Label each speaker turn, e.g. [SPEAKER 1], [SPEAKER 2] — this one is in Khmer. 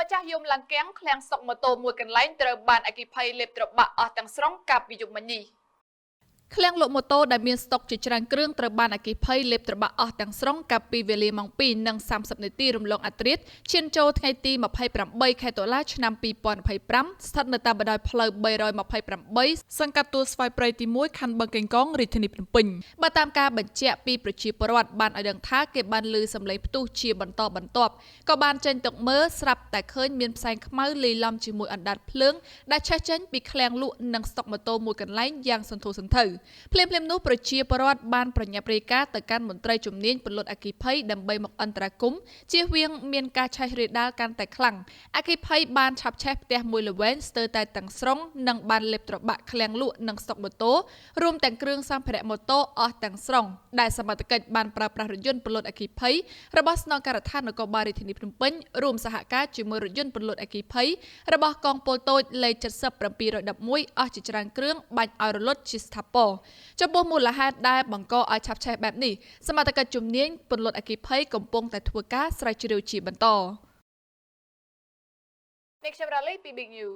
[SPEAKER 1] ម្ចាស់យមឡាំងកាំងឃ្លាំងសុកម៉ូតូមួយកន្លែងត្រូវបានអគ្គិភ័យលេបត្របាក់អស់ទាំងស្រុងកាលពីយប់មិញនេះឃ្លាំងលក់ម៉ូតូដែលមានស្តុកជាច្រើនគ្រឿងត្រូវបានអគ្គិភ័យលេបត្របាក់អស់ទាំងស្រុងកាលពីវេលាម៉ោង 2:30 នាទីរំលងអធ្រាត្រឈានចូលថ្ងៃទី 28 ខែតុលាឆ្នាំ 2025 ស្ថិតនៅតាមបណ្ដោយផ្លូវ 328 សង្កាត់ទួលស្វាយព្រៃទី 1 ខណ្ឌបឹងកេងកងរាជធានីភ្នំពេញបើតាមការបញ្ជាក់ពីប្រជាពលរដ្ឋបានឲ្យដឹងថាគេបានឮសំឡេងផ្ទុះជាបន្តបន្ទាប់ក៏បានចេញទៅមើលស្រាប់តែឃើញមានផ្សែងខ្មៅលាយឡំជាមួយអណ្ដាតភ្លើងដែលឆេះចេញពីឃ្លាំងលក់និងស្តុកម៉ូតូមួយកន្លែងយ៉ាងសន្ធោសន្ធៅភ្លាមៗនោះប្រជាពលរដ្ឋបានប្រញាប់រាយការណ៍ទៅកាន់មន្ត្រីជំនាញពន្លត់អគ្គិភ័យដើម្បីមកអន្តរាគមន៍ជៀសវាងមានការឆេះរាលដាលកាន់តែខ្លាំងអគ្គិភ័យបានឆាបឆេះផ្ទះមួយល្វែងស្ទើរតែទាំងស្រុងនិងបានលេបត្របាក់ឃ្លាំងលក់និងស្តុកម៉ូតូរួមទាំងគ្រឿងសម្ភារៈម៉ូតូអស់ទាំងស្រុងដែលសមត្ថកិច្ចបានប្រើប្រាស់រថយន្តពន្លត់អគ្គិភ័យរបស់ស្នងការដ្ឋាននគរបាលរាជធានីភ្នំពេញរួមសហការជាមួយរថយន្តពន្លត់អគ្គិភ័យរបស់កងពលតូចលេខ 70711 អស់ជាច្រើនគ្រឿងបាញ់ឲ្យរលត់ជាស្ថាពរចំពោះមូលហេតុដែលបង្កឲ្យឆាបឆេះបែបនេះសមត្ថកិច្ចជំនាញពន្លត់អគ្គិភ័យកំពុងតែធ្វើការស្រាវជ្រាវជាបន្តនេះខ្ញុំរ៉ាលីពី Big U